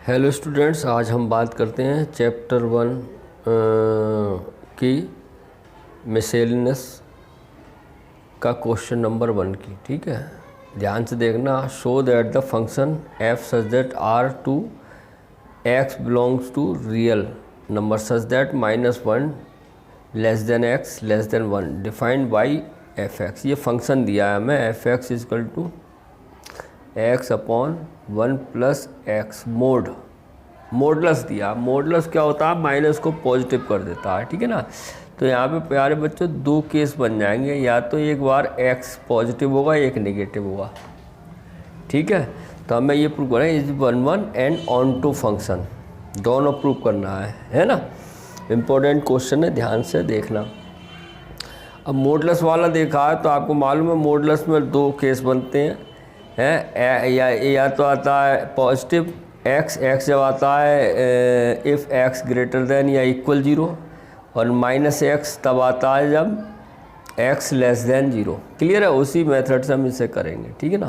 Hello students, आज हम बात करते हैं चैप्टर 1 की मिसलेनियस का क्वेश्चन नंबर 1 की। ठीक है, ध्यान से देखना। Show that the function F such that R to X belongs to real number such that -1 less than X less than 1 defined by F x. ये फंक्शन दिया है हमें, F x is equal to X upon 1 plus X modulus दिया। Modulus क्या होता है? Minus को पॉजिटिव कर देता है। ठीक है ना। तो यहाँ पे प्यारे बच्चों दो केस बन जाएंगे, या तो एक बार एक्स पॉजिटिव होगा एक नेगेटिव होगा। ठीक है, तो हमें ये प्रूव करना है is 1 and onto function, दोनों प्रूव करना है ना। इम्पोर्टेंट क्वेश्चन है, ध्यान से देखना। अब मोडलस वाला देखा है तो आपको मालूम है मोडलस में दो केस बनते हैं, या तो आता है पॉजिटिव एक्स जब आता है इफ़ एक्स ग्रेटर देन या इक्वल 0, और -x तब आता है जब x लेस देन 0। क्लियर है? उसी मेथड से हम इसे करेंगे। ठीक है ना।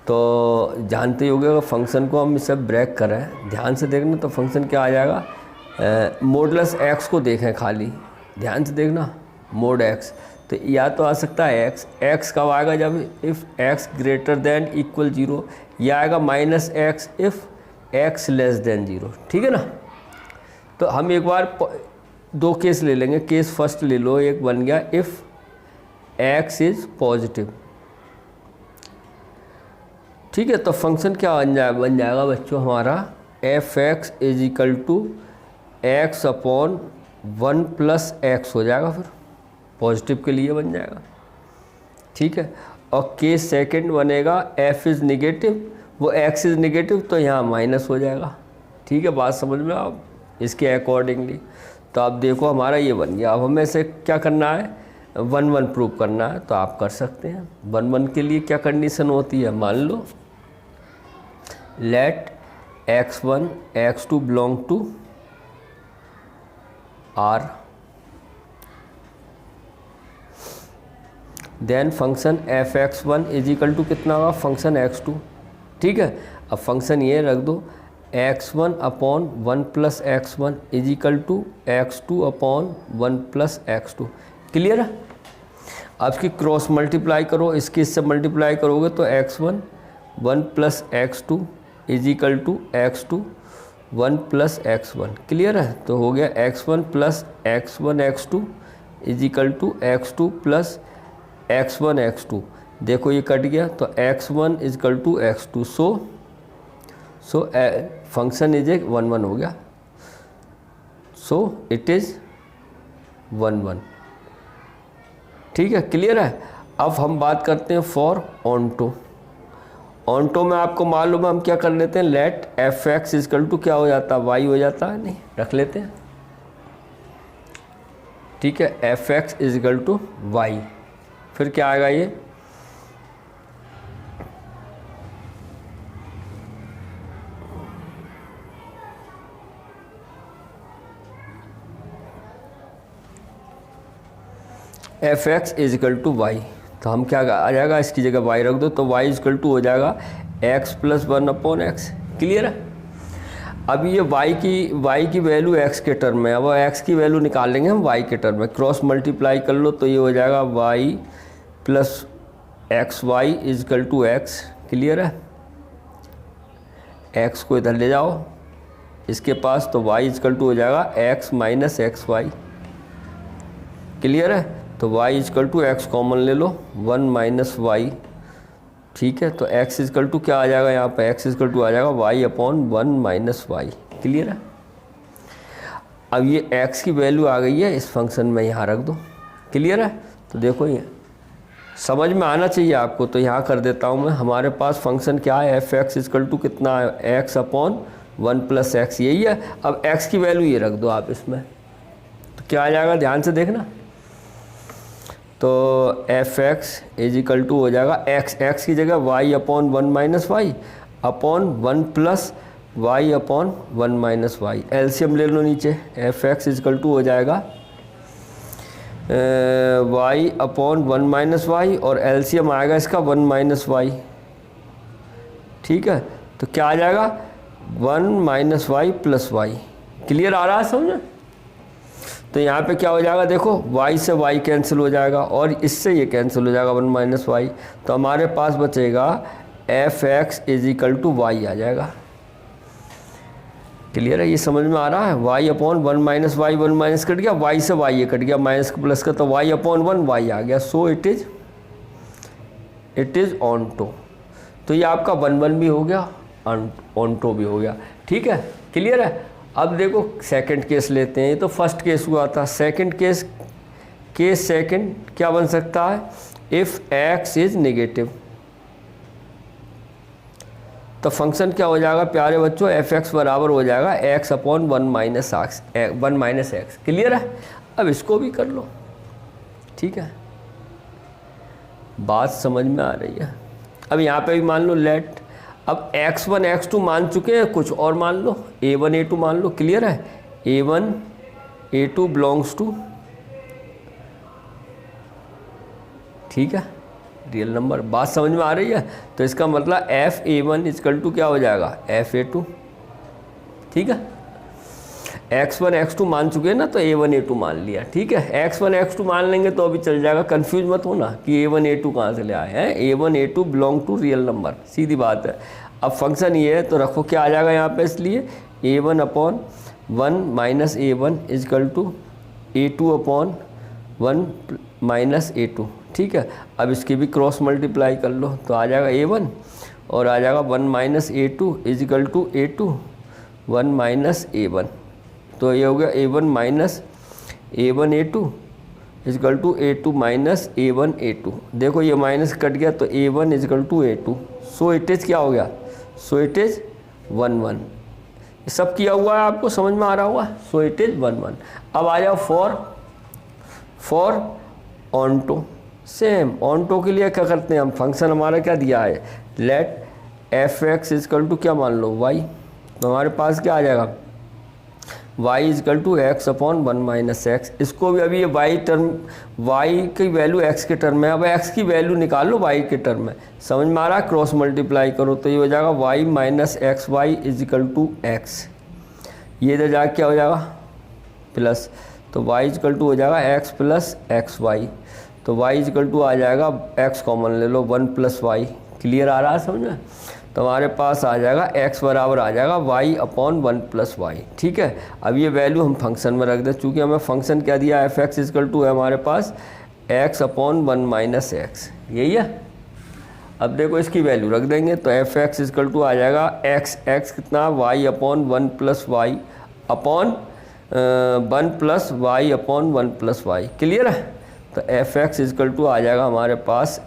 तो जानते ही होंगे अगर फंक्शन को हम इसे ब्रेक करें, ध्यान से देखना तो फंक्शन क्या आ जाएगा। मोडलस x को देखें खाली, ध्यान से देखना। मोड x तो या तो आ सकता है x कब आएगा? जब if x greater than equal 0, या आएगा -x if x less than 0। ठीक है ना। तो हम एक बार दो केस ले लेंगे। केस फर्स्ट ले लो, एक बन गया इफ़ x इज़ पॉजिटिव। ठीक है, तो फंक्शन क्या बन जाएगा बच्चों हमारा, F x is equal to X upon 1 plus X हो जाएगा, फिर पॉजिटिव के लिए बन जाएगा। ठीक है, और केस सेकंड बनेगा एफ इज़ निगेटिव, वो एक्स इज़ निगेटिव तो यहाँ माइनस हो जाएगा। ठीक है, बात समझ में आप इसके अकॉर्डिंगली। तो आप देखो हमारा ये बन गया। अब हमें से क्या करना है, 1 प्रूव करना है, तो आप कर सकते हैं। 1 के लिए क्या कंडीशन होती है, मान लो let x1 x2 belong to R, then function f x1 is equal to कितना होगा, फंक्शन x2। ठीक है, अब फंक्शन ये रख दो x1 upon 1 plus x1 is equal to x2 upon 1 plus x2। Clear है? अब इसकी क्रॉस मल्टीप्लाई करो, इसकी इससे मल्टीप्लाई करोगे तो x1 1 plus x2 is equal to x2 1 plus x1। Clear है? तो हो गया x1 plus x1 x2 is equal to x2 plus x1 x2। देखो ये कट गया तो x1 is equal to x2। So function is 1 हो गया। So it is 1। ठीक है, क्लियर है। अब हम बात करते हैं फॉर ऑनटो। ऑनटो में आपको मालूम है हम क्या कर लेते हैं, let F x is equal to क्या हो जाता है, वाई हो जाता है। नहीं, रख लेते हैं। ठीक है, F x is equal to Y, फिर क्या आएगा ये F x is equal to Y. तो हम क्या आ जाएगा, इसकी जगह y रख दो तो y इज इक्वल टू हो जाएगा x plus 1 upon x. Clear है? अब ये y की वैल्यू x के टर्म में, अब x की वैल्यू निकाल लेंगे हम y के टर्म में। क्रॉस मल्टीप्लाई कर लो तो ये हो जाएगा y plus X Y is equal to X. Clear है? x को इधर ले जाओ इसके पास तो y इज इक्वल टू हो जाएगा x minus X Y. Clear है? तो y is equal to X common ले लो, 1 माइनस वाई। ठीक है, तो x इज इक्वल टू क्या आ जाएगा, यहाँ पे x इज इक्वल टू आ जाएगा y upon 1 minus Y. Clear है? अब ये x की वैल्यू आ गई है इस फंक्शन में, यहाँ रख दो। क्लियर है? तो देखो ये समझ में आना चाहिए आपको, तो यहाँ कर देता हूँ मैं। हमारे पास फंक्शन क्या है, F x is equal to कितना है, x अपॉन 1 प्लस एक्स, यही है। अब x की वैल्यू ये रख दो आप इसमें, तो क्या आ जाएगा, ध्यान से देखना। तो F x is equal to हो जाएगा x की जगह y upon 1 minus Y upon 1 plus Y upon 1 minus Y. LCM ले लो नीचे, F x is equal to हो जाएगा y अपॉन 1 माइनस वाई, और एलसीएम आएगा इसका 1 माइनस वाई। ठीक है, तो क्या आ जाएगा, 1 minus y plus y. Clear आ रहा है समझ? तो यहाँ पे क्या हो जाएगा देखो, y से y कैंसिल हो जाएगा और इससे ये कैंसिल हो जाएगा 1 माइनस वाई। तो हमारे पास बचेगा f x is equal to y आ जाएगा। क्लियर है? ये समझ में आ रहा है? y upon 1 minus Y, 1 minus cut गया, y से y ये कट गया, माइनस का प्लस का, तो y अपॉन 1 y आ गया। So it is onto. तो ये आपका 1 1 भी हो गया, ऑन टो भी हो गया। ठीक है, क्लियर है? अब देखो सेकंड केस लेते हैं। ये तो फर्स्ट केस हुआ था। सेकंड केस सेकंड क्या बन सकता है? इफ़ x इज नेगेटिव, तो फंक्शन क्या हो जाएगा प्यारे बच्चों? एफ एक्स बराबर हो जाएगा x upon 1 minus x. Clear है? अब इसको भी कर लो। ठीक है, बात समझ में आ रही है? अब यहाँ पे भी मान लो लेट, अब x1 x2 मान चुके हैं, कुछ और मान लो, a1 a2 मान लो। क्लियर है? a1 a2 बिलोंग्स टू, ठीक है, रियल नंबर। बात समझ में आ रही है? तो इसका मतलब एफ a1 इजकल टू क्या हो जाएगा? F a2। ठीक है, x1 x2 मान चुके हैं ना, तो a1 a2 मान लिया। ठीक है, x1 x2 मान लेंगे तो अभी चल जाएगा। कंफ्यूज मत होना कि a1 a2 कहाँ से ले आए हैं। a1 a2 belong to real number, सीधी बात है। अब फंक्शन ये है तो रखो क्या आ जाएगा यहाँ पे, इसलिए a1 upon 1 minus a1 is equal to a2 upon 1 minus a2। ठीक है, अब इसकी भी क्रॉस मल्टीप्लाई कर लो तो आ जाएगा a1 और आ जाएगा 1 minus a2 is equal to a2 1 minus a1। तो ये हो गया a1 minus a1 a2 is equal to a2 minus a1 a2। देखो ये माइनस कट गया तो a1 is equal to a2। So it is क्या हो गया? So it is 1 1। ये सब किया हुआ है, आपको समझ में आ रहा होगा। So it is 1 1। अब आ जाओ for onto. Same onto के लिए क्या करते हैं हम? फंक्शन हमारा क्या दिया है? Let F x is equal to क्या मान लो? वाई। तो हमारे पास क्या आ जाएगा? y is equal to X upon 1 minus X. इसको भी अभी ये y टर्म, y की वैल्यू x के टर्म में, अब x की वैल्यू निकालो y के टर्म में। समझ में आ रहा है? क्रॉस मल्टीप्लाई करो तो ये हो जाएगा y minus X Y is equal to X. ये इधर जाके क्या हो जाएगा? प्लस, तो y इजकल टू हो जाएगा x प्लस एक्स वाई। तो y इजकल टू आ जाएगा, x कॉमन ले लो, 1 प्लस वाई। क्लियर आ रहा है समझ में? तो हमारे पास आ जाएगा x बराबर आ जाएगा y अपॉन 1 प्लस वाई। ठीक है, अब ये वैल्यू हम फंक्शन में रख दें, चूँकि हमें फंक्शन क्या दिया? एफ एक्स इजकल टू है हमारे पास x अपॉन 1 माइनस एक्स, यही है। अब देखो इसकी वैल्यू रख देंगे तो एफ एक्स इजकल टू आ जाएगा x कितना? y upon 1 plus Y upon 1 plus Y upon 1 plus y. Clear है? तो एफ एक्स इजकल टू आ जाएगा हमारे पास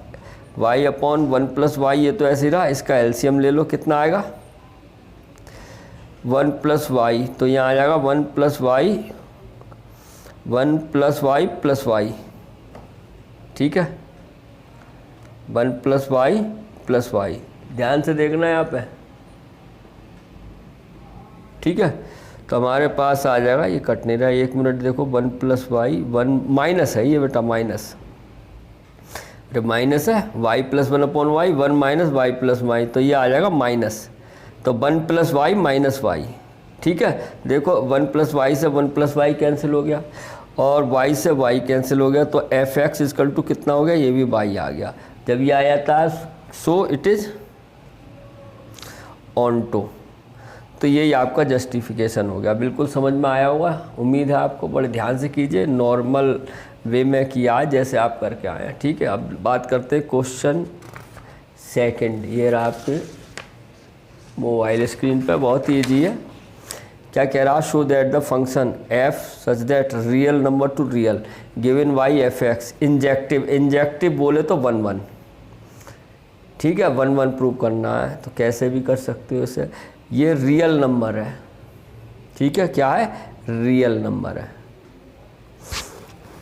y अपॉन 1 प्लस वाई। ये तो ऐसे ही रहा, इसका एलसीएम ले लो, कितना आएगा? 1 प्लस वाई। तो यहाँ आ जाएगा 1 plus y, 1 plus y plus y. ठीक है, 1 प्लस वाई प्लस वाई। ध्यान से देखना है यहाँ पे। ठीक है, तो हमारे पास आ जाएगा, ये कट नहीं रहा, 1 मिनट देखो, 1 प्लस वाई, 1 माइनस है ये बेटा, माइनस, अरे माइनस है, y plus 1 upon y, 1 minus y plus y, तो ये आ जाएगा माइनस। तो 1 प्लस वाई माइनस वाई। ठीक है, देखो 1 प्लस वाई से 1 प्लस वाई कैंसिल हो गया और y से y कैंसिल हो गया, तो एफ एक्स इजकल टू कितना हो गया? ये भी y आ गया। जब ये आ जाता है so it is onto. तो यही आपका जस्टिफिकेशन हो गया। बिल्कुल समझ में आया होगा, उम्मीद है आपको। बड़े ध्यान से कीजिए, नॉर्मल वे में किया है जैसे आप करके आए हैं। ठीक है, अब बात करते हैं क्वेश्चन सेकंड। ये रहा आपके मोबाइल स्क्रीन पे, बहुत ही ईजी है। क्या कह रहा? Show that the function F such that real number to real given y f x injective बोले तो 1 1। ठीक है, 1 1 प्रूव करना है तो कैसे भी कर सकते हो इसे। ये रियल नंबर है। ठीक है, क्या है? रियल नंबर है।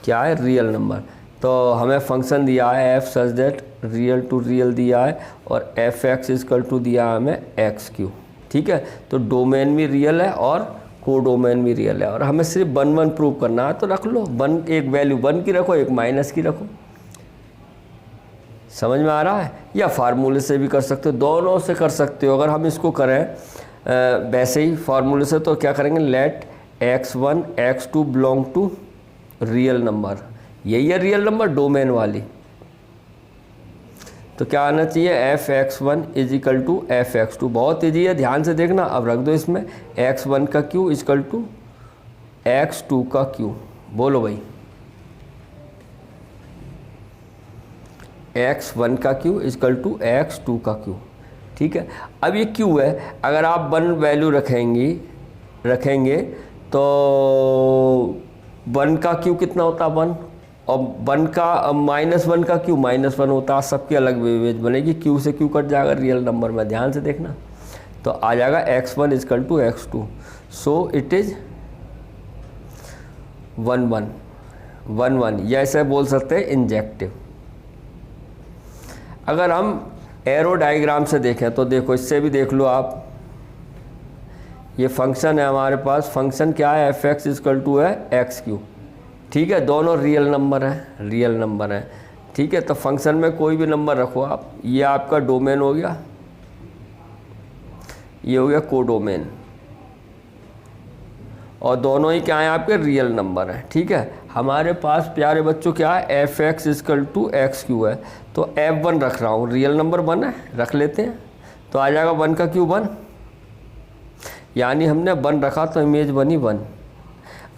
क्या है? Real number. तो हमें फंक्शन दिया है f such that real to real दिया है और एफ एक्स इजकल टू दिया है हमें एक्स क्यू। ठीक है, तो डोमेन भी रियल है और को डोमेन भी रियल है और हमें सिर्फ 1 1 प्रूव करना है। तो रख लो 1, एक वैल्यू 1 की रखो, एक माइनस की रखो। समझ में आ रहा है? या फार्मूले से भी कर सकते हो, दोनों से कर सकते हो। अगर हम इसको करें वैसे ही फार्मूले से तो क्या करेंगे, let x1 x2 belong to real number, यही है रियल नंबर डोमेन वाली। तो क्या आना चाहिए, f(x1) is equal to f(x2)। बहुत ईजी है, ध्यान से देखना। अब रख दो इसमें x1 का q is equal to x2 का q। बोलो भाई, x1 का q is equal to x2 का q। ठीक है, अब ये q है, अगर आप 1 वैल्यू रखेंगे तो 1 का q कितना होता है 1, और 1 का -1 का q -1 होता है। सबकी अलग इमेज बनेगी, q से q कट जाएगा रियल नंबर में, ध्यान से देखना। तो आ जाएगा x1 is equal to x2, so it is 1 1 1 1, या ऐसे बोल सकते हैं इंजेक्टिव। अगर हम एरो डायग्राम से देखें तो देखो, इससे भी देख लो आप, ये फंक्शन है हमारे पास। फंक्शन क्या है, f(x) इक्वल टू है x3। ठीक है, दोनों रियल नंबर हैं, ठीक है। तो फंक्शन में कोई भी नंबर रखो आप, ये आपका डोमेन हो गया, ये हो गया कोडोमेन, और दोनों ही क्या है आपके रियल नंबर हैं। ठीक है, हमारे पास प्यारे बच्चों क्या है, f(x) इक्वल टू x3 है, तो f1 रख रहा हूँ, रियल नंबर 1 है, रख लेते हैं। तो आ जाएगा 1 का q 1, यानी हमने 1 रखा तो इमेज बनी 1।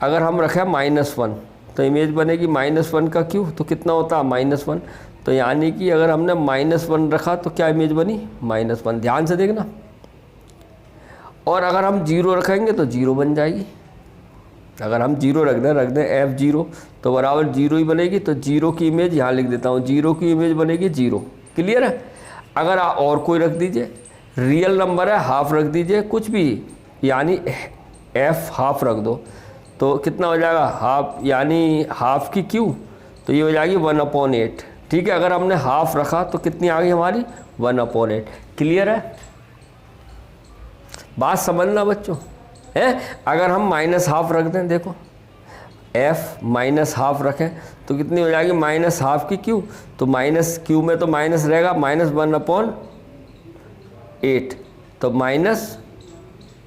अगर हम रखें -1 तो इमेज बनेगी -1 का q, तो कितना होता है -1। तो यानी कि अगर हमने -1 रखा तो क्या इमेज बनी -1, ध्यान से देखना। और अगर हम 0 रखेंगे तो 0 बन जाएगी। अगर हम 0 रख दें f0 तो बराबर 0 ही बनेगी। तो 0 की इमेज यहाँ लिख देता हूँ, 0 की इमेज बनेगी 0। क्लियर है। अगर आप और कोई रख दीजिए, रियल नंबर है, हाफ रख दीजिए, कुछ भी, यानी f हाफ रख दो, तो कितना हो जाएगा हाफ, यानी हाफ की q, तो ये हो जाएगी 1/8। ठीक है, अगर हमने हाफ रखा तो कितनी आ गई हमारी 1/8। क्लियर है, बात समझना बच्चों है। अगर हम -1/2 रख दें, देखो f -1/2 रखें तो कितनी हो जाएगी -1/2 की q, तो माइनस q में तो माइनस रहेगा, -1/8, तो माइनस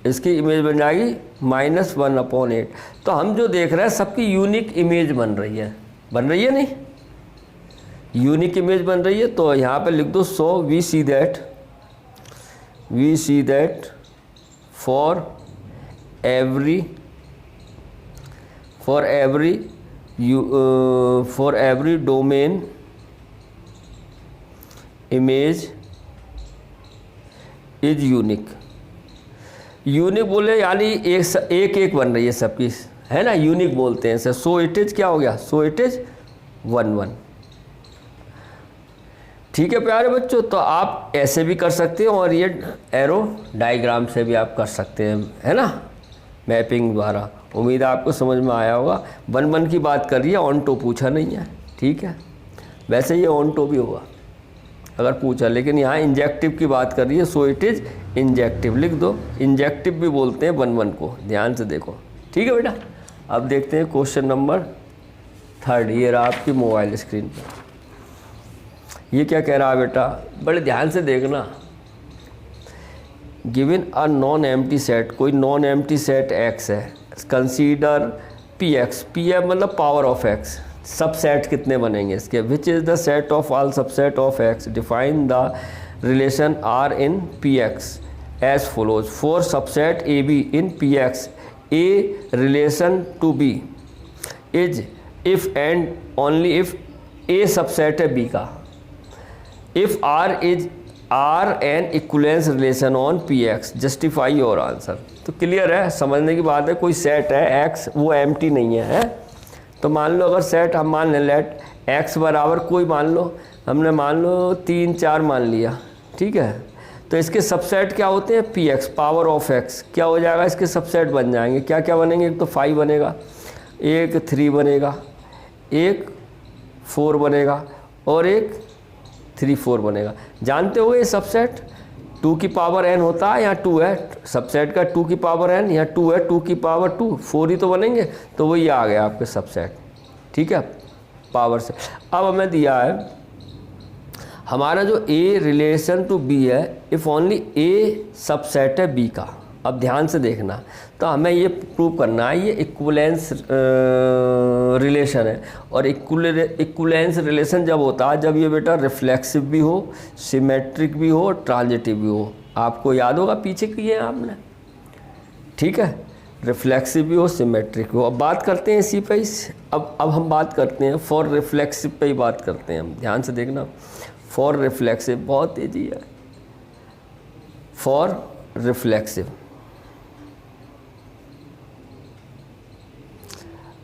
इसकी इमेज बन जाएगी -1/8। तो हम जो देख रहे हैं सबकी यूनिक इमेज बन रही है नहीं, यूनिक इमेज बन रही है। तो यहाँ पे लिख दो, so we see that for every domain image is unique बोले, यानी एक बन रही है सबकी, है ना, यूनिक बोलते हैं इसे। सो इट इज क्या हो गया, सो इट इज 1 1। ठीक है प्यारे बच्चों, तो आप ऐसे भी कर सकते हो और ये एरो डायग्राम से भी आप कर सकते हैं, है ना, मैपिंग द्वारा। उम्मीद है आपको समझ में आया होगा। 1 1 की बात कर रही है, ऑन टू पूछा नहीं है। ठीक है, वैसे ये ऑन टू भी होगा अगर पूछा, लेकिन यहाँ इंजेक्टिव की बात कर रही है। सो इट इज़ इंजेक्टिव लिख दो, इंजेक्टिव भी बोलते हैं 1 1 को, ध्यान से देखो। ठीक है बेटा, अब देखते हैं क्वेश्चन नंबर 3। ये रहा आपकी मोबाइल स्क्रीन पर। ये क्या कह रहा है बेटा, बड़े ध्यान से देखना। Given a non empty set, कोई नॉन एम्प्टी सेट x है, कंसीडर px, pf मतलब power of x। Subset कितने बनेंगे इसके, which is the set of all subset of x, define the relation r in px as follows. For subset ab in px a relation to b is if and only if a subset है b का, if r an equivalence relation on px, justify your answer. तो clear है, समझने की बात है। कोई set है x, वो एम्प्टी नहीं है, तो मान लो अगर सेट हम मान लें, लेट x बराबर कोई मान लो, हमने मान लो 3 4 मान लिया। ठीक है, तो इसके सबसेट क्या होते हैं, px पावर ऑफ x, क्या हो जाएगा, इसके सबसेट बन जाएंगे। क्या क्या बनेंगे, एक तो 5 बनेगा, एक 3 बनेगा, एक 4 बनेगा, और एक 3 4 बनेगा। जानते हो ये सबसेट 2 की पावर n होता है, यहाँ 2 है, सबसेट का 2 की पावर n, यहाँ 2 है, 2 की पावर 2, 4 ही तो बनेंगे। तो वही आ गया आपके सबसेट। ठीक है, पावर से। अब हमें दिया है हमारा जो a रिलेशन टू b है, इफ़ ओनली a सबसेट है b का, अब ध्यान से देखना, तो हमें ये प्रूव करना है ये इक्विवेलेंस रिलेशन है। और इक्विवेलेंस रिलेशन जब होता है जब ये बेटा रिफ्लेक्सिव भी हो, सिमेट्रिक भी हो, ट्रांजिटिव भी हो। आपको याद होगा पीछे किए हैं आपने, ठीक है, रिफ्लेक्सिव भी हो, सिमेट्रिक हो। अब बात करते हैं इसी पे ही। अब हम बात करते हैं फॉर रिफ्लेक्सिव पे ही बात करते हैं हम। ध्यान से देखना, फॉर रिफ्लेक्सिव, बहुत तेजी है, फॉर रिफ्लेक्सिव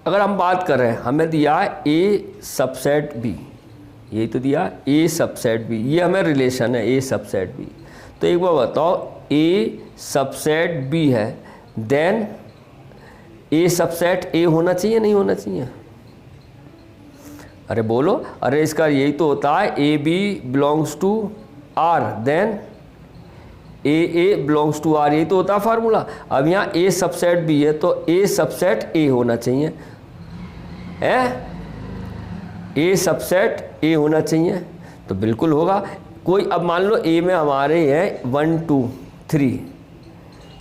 अगर हम बात कर रहे हैं, हमें दिया है ए सबसेट बी, यही तो दिया ए सबसेट बी, ये हमें रिलेशन है ए सबसेट बी। तो एक बार बताओ, ए सबसेट बी है, देन ए सबसेट ए होना चाहिए नहीं होना चाहिए? अरे बोलो, अरे इसका यही तो होता है, a b belongs to R, then a belongs to R, यही तो होता है फार्मूला। अब यहाँ ए सबसेट बी है तो ए सबसेट ए होना चाहिए, है ए सबसेट ए होना चाहिए, तो बिल्कुल होगा। कोई अब मान लो ए में हमारे हैं 1 2 3,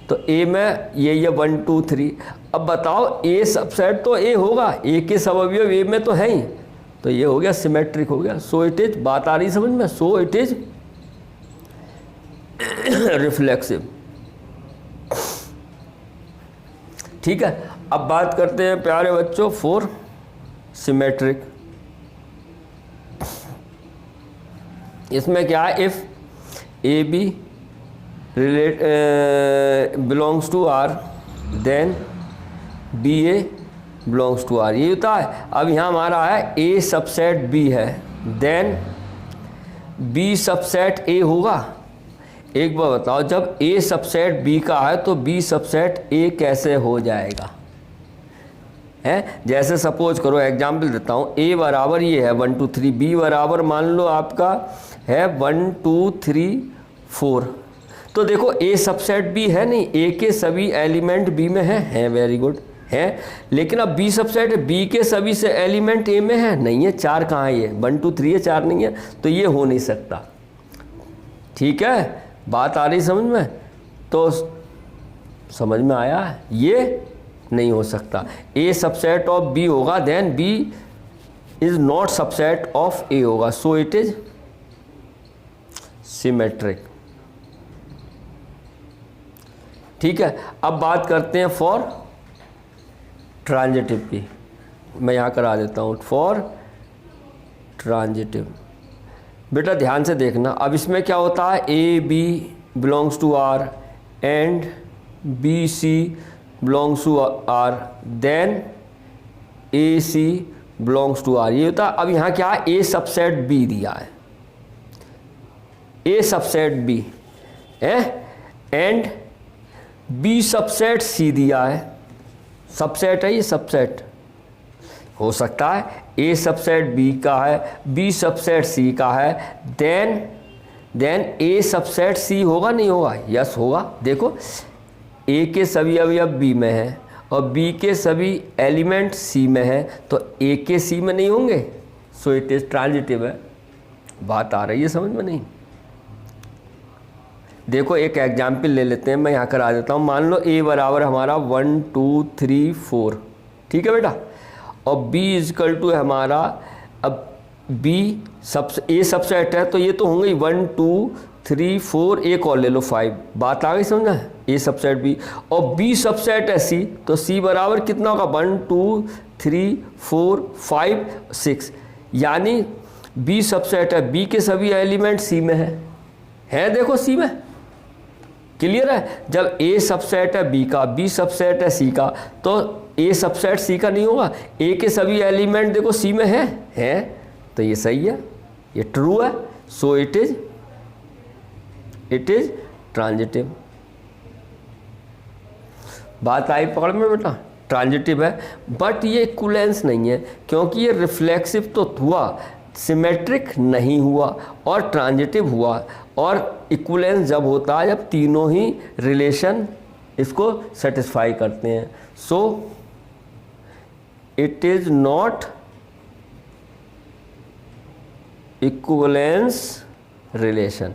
तो ए में ये 1 2 3। अब बताओ ए सबसेट तो ए होगा, ए के सब अवयव ए में तो है ही, तो ये हो गया सिमेट्रिक हो गया। सो इट इज, बात आ रही समझ में, सो इट इज रिफ्लेक्सिव, ठीक है। अब बात करते हैं प्यारे बच्चों फॉर सिमेट्रिक। इसमें क्या है, if a b belongs to R, then b a belongs to R, ये होता है। अब यहाँ हमारा है ए सबसेट बी है, देन बी सबसेट ए होगा। एक बार बताओ, जब ए सबसेट बी का है तो बी सबसेट ए कैसे हो जाएगा? है जैसे सपोज करो, एग्जाम्पल देता हूँ, ए बराबर ये है 1 2 3, बी बराबर मान लो आपका है 1 2 3 4। तो देखो ए सबसेट बी है नहीं, ए के सभी एलिमेंट बी में हैं, वेरी गुड है। लेकिन अब बी सबसेट बी के सभी से एलिमेंट ए में है नहीं है, 4 कहाँ है, ये 1 2 3 है, 4 नहीं है, तो ये हो नहीं सकता। ठीक है, बात आ रही समझ में? तो समझ में आया, ये नहीं हो सकता। ए सबसेट ऑफ बी होगा, then B is not subset of A होगा, सो इट इज सिमेट्रिक। ठीक है, अब बात करते हैं फॉर ट्रांजिटिव की। मैं यहाँ करा देता हूँ फॉर ट्रांजिटिव। बेटा ध्यान से देखना, अब इसमें क्या होता है, a b belongs to R and b c belongs to R, then a c belongs to R, ये होता है। अब यहाँ क्या है, ए सबसेट बी दिया है, ए सबसेट बी है, एंड बी सबसेट सी दिया है। सबसेट है ये, सबसेट हो सकता है ए सबसेट बी का है, बी सबसेट सी का है, देन ए सबसेट सी होगा नहीं होगा? यस होगा। देखो ए के सभी अवयव बी में है और बी के सभी एलिमेंट सी में है, तो ए के सी में नहीं होंगे, सो इट इज ट्रांजिटिव है। बात आ रही है समझ में? नहीं। देखो एक एग्जाम्पल ले लेते हैं, मैं यहाँ करा देता हूँ। मान लो ए बराबर हमारा 1 2 3 4, ठीक है बेटा, और बी इजकल टू हमारा, अब बी ए सबसेट है तो ये तो होंगे 1 2 3 4, एक और ले लो 5। बात आ गई समझना? ए सबसेट बी, और बी सबसेट है सी, तो सी बराबर कितना होगा, 1 2 3 4 5 6, यानी बी सबसेट है, बी के सभी एलिमेंट सी में है देखो सी में, क्लियर है। जब ए सबसेट है बी का, बी सबसेट है सी का, तो ए सबसेट सी का नहीं होगा, ए के सभी एलिमेंट देखो सी में है, तो ये सही है, ये ट्रू है, सो इट इज ट्रांजिटिव। बात आई पकड़ में बेटा? ट्रांजिटिव है, बट ये इक्विवेलेंस नहीं है, क्योंकि ये रिफ्लेक्सिव तो हुआ, सिमेट्रिक नहीं हुआ, और ट्रांजिटिव हुआ। और इक्विवेलेंस जब होता है जब तीनों ही रिलेशन इसको सेटिस्फाई करते हैं, सो it is not equivalence relation.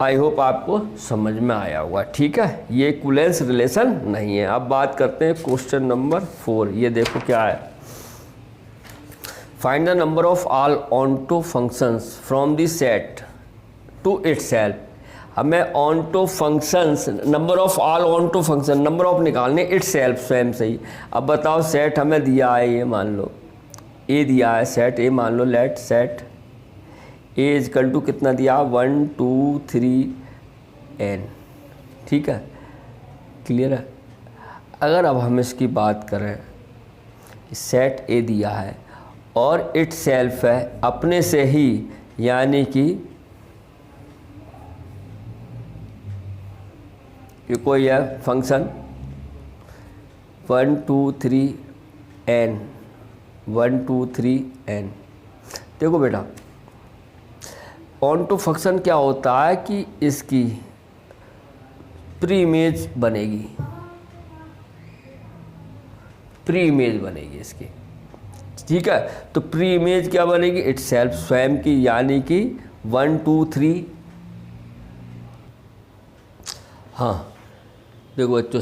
I hope आपको समझ में आया होगा। ठीक है, ये इक्विवेलेंस रिलेशन नहीं है। अब बात करते हैं क्वेश्चन नंबर 4। ये देखो क्या है, find the number of all onto functions from the set to itself. हमें onto functions, number of all onto function, number of निकालने इटसेल्फ, स्वयं से ही। अब बताओ, सेट हमें दिया है, ये मान लो ए दिया है, सेट ए मान लो, let set A is equal to कितना दिया, 1 2 3 n। ठीक है, क्लियर है। अगर अब हम इसकी बात करें, सेट ए दिया है और इट सेल्फ है अपने से ही, यानी कि ये कोई है फंक्शन 1 2 3 n, 1 2 3 n। देखो बेटा, ऑनटो फंक्शन क्या होता है कि इसकी प्री इमेज बनेगी, प्री इमेज बनेगी इसकी। ठीक है, तो प्री इमेज क्या बनेगी, इट्स सेल्फ, स्वयं की, यानी कि 1 2 3। हाँ देखो बच्चों,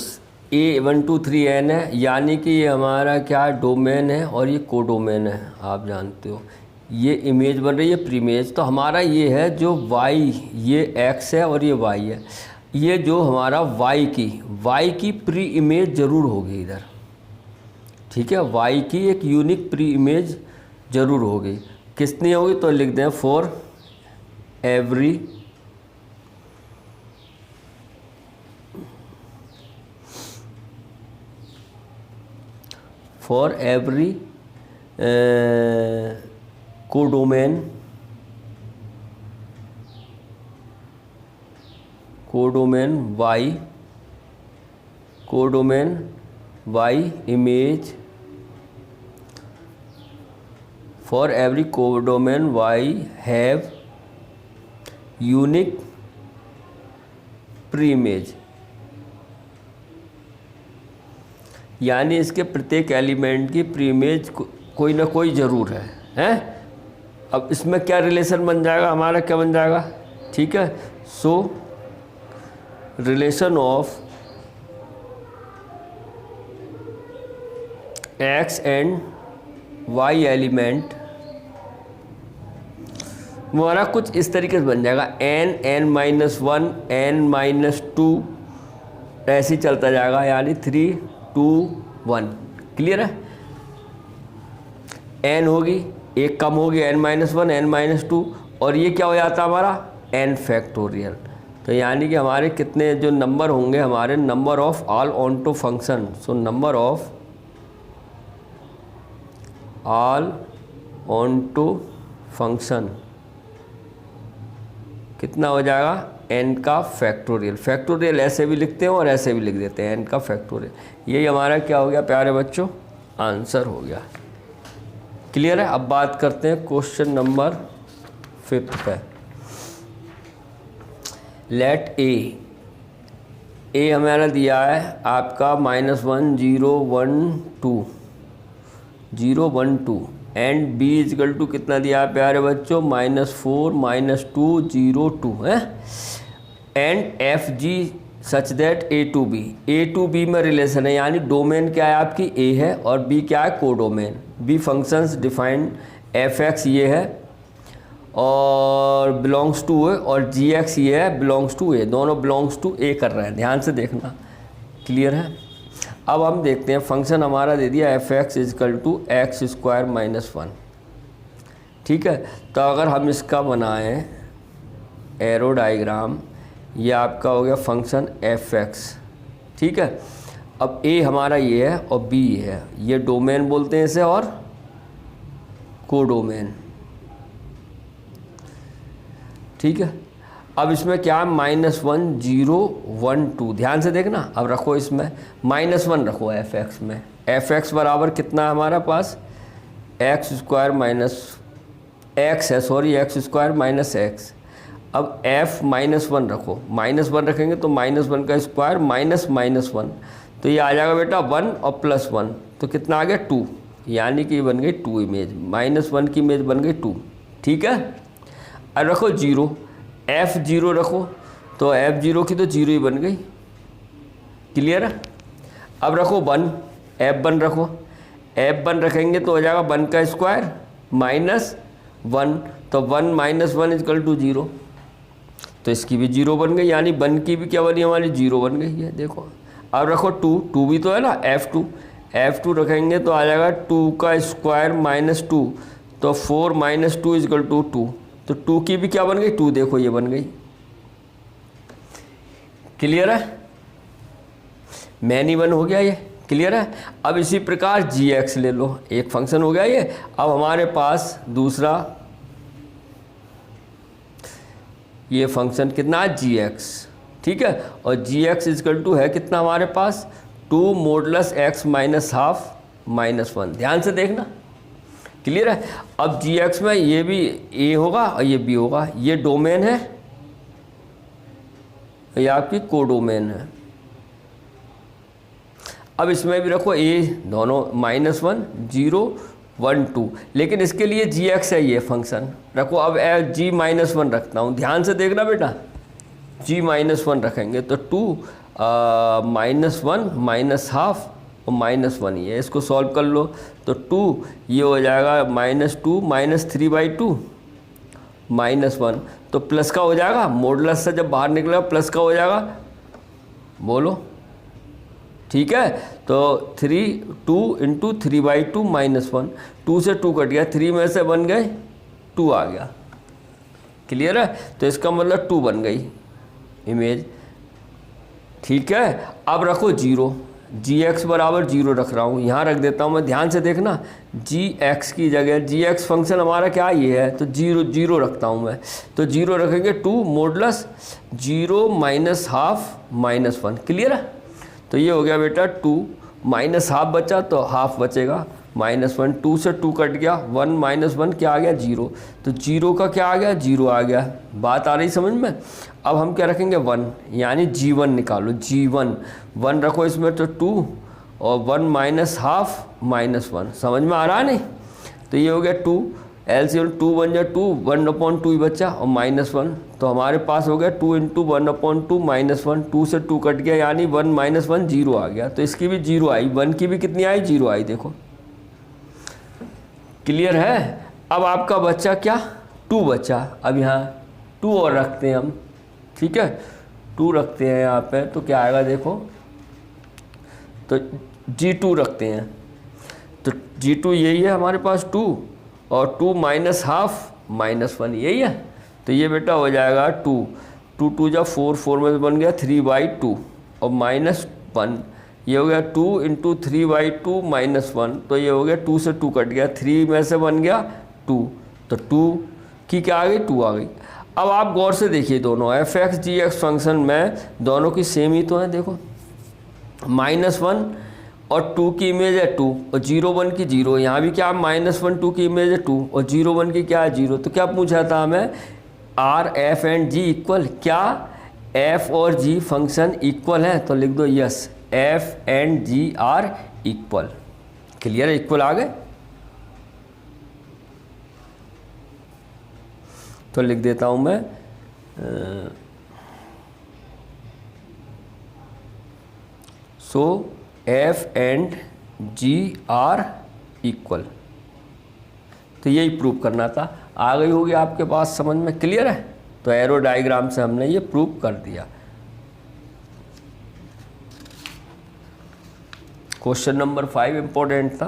ए 1 2 3 n है, यानी कि ये हमारा क्या डोमेन है और ये कोडोमेन है। आप जानते हो ये इमेज बन रही है प्री इमेज। तो हमारा ये है जो y, ये x है और ये y है, ये जो हमारा y की प्री इमेज ज़रूर होगी इधर। ठीक है, y की एक यूनिक प्री इमेज ज़रूर होगी। कितनी होगी, तो लिख दें for every codomain y image, for every codomain y have unique pre image, यानी इसके प्रत्येक एलिमेंट की प्री इमेज कोई ना कोई ज़रूर है, हैं। अब इसमें क्या रिलेशन बन जाएगा हमारा, क्या बन जाएगा, ठीक है। सो relation of x and y element हमारा कुछ इस तरीके से बन जाएगा, n-1 n-2 ऐसे ही चलता जाएगा, यानी 3 2 1। क्लियर है, n होगी, एक कम होगी, n-1 n-2, और ये क्या हो जाता है हमारा n फैक्टोरियल। तो यानी कि हमारे कितने जो नंबर होंगे, हमारे number of all onto function. So number of all onto function कितना हो जाएगा, n का फैक्टोरियल। फैक्टोरियल ऐसे भी लिखते हैं और ऐसे भी लिख देते हैं, n का फैक्टोरियल। यही हमारा क्या हो गया प्यारे बच्चों, आंसर हो गया। क्लियर है। अब बात करते हैं क्वेश्चन नंबर 5 पे। लेट ए हमारा दिया है आपका -1 0 1 2 0 1 2 एंड बी इजकल टू कितना दिया है प्यारे बच्चों, -4 -2 0 2 है। And f g such that a to b में रिलेशन है, यानी डोमेन क्या है आपकी ए है और बी क्या है codomain. Be functions defined f x ये है और बिलोंग्स टू है, और जी एक्स ये है बिलोंग्स टू ए, दोनों बिलोंग्स टू ए कर रहे हैं, ध्यान से देखना। क्लियर है। अब हम देखते हैं फंक्शन हमारा दे दिया f x is equal to x square -1। ठीक है, तो अगर हम इसका बनाएं एरो डायग्राम, ये आपका हो गया फंक्शन एफ एक्स। ठीक है, अब ए हमारा ये है और बी ये है, ये डोमेन बोलते हैं इसे और कोडोमेन। ठीक है, अब इसमें क्या है -1 0 1 2, ध्यान से देखना। अब रखो इसमें -1 रखो एफ एक्स में, एफ एक्स बराबर कितना है हमारे पास, एक्स स्क्वायर एक्स है, सॉरी एक्स स्क्वायर -x। अब f -1 रखो, -1 रखेंगे तो -1 का स्क्वायर -1, तो ये आ जाएगा बेटा 1 और +1, तो कितना आ गया 2, यानी कि ये बन गई 2 इमेज, -1 की इमेज बन गई 2। ठीक है, अब रखो 0, f 0 रखो, तो f0 की तो 0 ही बन गई। क्लियर है? अब रखो 1, f1 रखो, f1 रखेंगे तो हो जाएगा 1 का स्क्वायर माइनस 1, तो 1 माइनस 1 इक्वल टू 0, तो इसकी भी 0 बन गई, यानी 1 की भी क्या बनी हमारी 0 बन गई है। देखो अब रखो 2 भी तो है ना, f2 रखेंगे तो आ जाएगा 2 का स्क्वायर माइनस 2, तो 4 माइनस 2 इक्वल टू 2, तो 2 की भी क्या बन गई 2, देखो ये बन गई। क्लियर है? मैनी 1 हो गया ये। क्लियर है? अब इसी प्रकार gx ले लो, एक फंक्शन हो गया ये। अब हमारे पास दूसरा ये फंक्शन कितना है gx, ठीक है, और gx इक्वल टू है कितना हमारे पास 2 modulus x minus half minus 1। ध्यान से देखना। क्लियर है? अब gx में ये भी a होगा और ये b होगा, ये डोमेन है, ये आपकी कोडोमेन है। अब इसमें भी रखो a, दोनों -1 0 1 2, लेकिन इसके लिए gx है ये फंक्शन। रखो अब g-1 रखता हूँ, ध्यान से देखना बेटा। g-1 रखेंगे तो 2 -1 माइनस हाफ और -1 ही है, इसको सॉल्व कर लो तो 2 ये हो जाएगा -2 -3/2 -1, तो प्लस का हो जाएगा, मॉडुलस से जब बाहर निकलेगा प्लस का हो जाएगा, बोलो ठीक है। तो 2 इंटू 3/2 -1, 2 से 2 कट गया, 3 में से बन गए 2 आ गया। क्लियर है? तो इसका मतलब 2 बन गई इमेज। ठीक है, अब रखो 0, gx बराबर 0 रख रहा हूँ, यहाँ रख देता हूँ मैं, ध्यान से देखना। gx की जगह gx फंक्शन हमारा क्या ये है, तो 0 रखता हूँ मैं, तो 0 रखेंगे 2 मॉडुलस 0 माइनस हाफ -1। क्लियर है? तो ये हो गया बेटा 2 माइनस हाफ बचा तो हाफ बचेगा -1, 2 से 2 कट गया, 1 -1 क्या आ गया 0, तो 0 का क्या आ गया 0 आ गया। बात आ रही समझ में? अब हम क्या रखेंगे 1, यानी g1 निकालो, g1 1 रखो इसमें तो 2 और 1 माइनस हाफ -1, समझ में आ रहा है नहीं? तो ये हो गया 2, एलसीएम 2 बन जाए 2, 1/2 ही बचा और -1, तो हमारे पास हो गया 2 इंटू 1/2 -1, 2 से 2 कट गया, यानी 1 -1 0 आ गया, तो इसकी भी 0 आई, 1 की भी कितनी आई 0 आई, देखो। क्लियर है? अब आपका बच्चा क्या 2 बचा, अब यहाँ 2 और रखते हैं हम, ठीक है, 2 रखते हैं यहाँ पे, तो क्या आएगा देखो, तो g2 रखते हैं, तो g2 यही है हमारे पास 2 और 2 माइनस हाफ -1 यही है, तो ये बेटा हो जाएगा 2 2 जा 4, 4 में से बन गया 3/2 और -1, ये हो गया 2 इंटू 3/2 -1, तो ये हो गया 2 से 2 कट गया, 3 में से बन गया 2, तो 2 की क्या आ गई 2 आ गई। अब आप गौर से देखिए दोनों f(x) g(x) फंक्शन में दोनों की सेम ही तो है, देखो -1 और 2 की इमेज है 2 और 0 1 की 0, यहाँ भी क्या -1 2 की इमेज है 2 और 0 1 की क्या है 0, तो क्या पूछा था हमें R F and G equal, क्या f और g फंक्शन इक्वल है, तो लिख दो yes f and g are equal. Clear है? इक्वल आ गए, तो लिख देता हूँ मैं so f and g are equal, तो यही प्रूव करना था। आ गई होगी आपके पास समझ में? क्लियर है? तो एरो डायग्राम से हमने ये प्रूव कर दिया। क्वेश्चन नंबर 5 इंपॉर्टेंट था।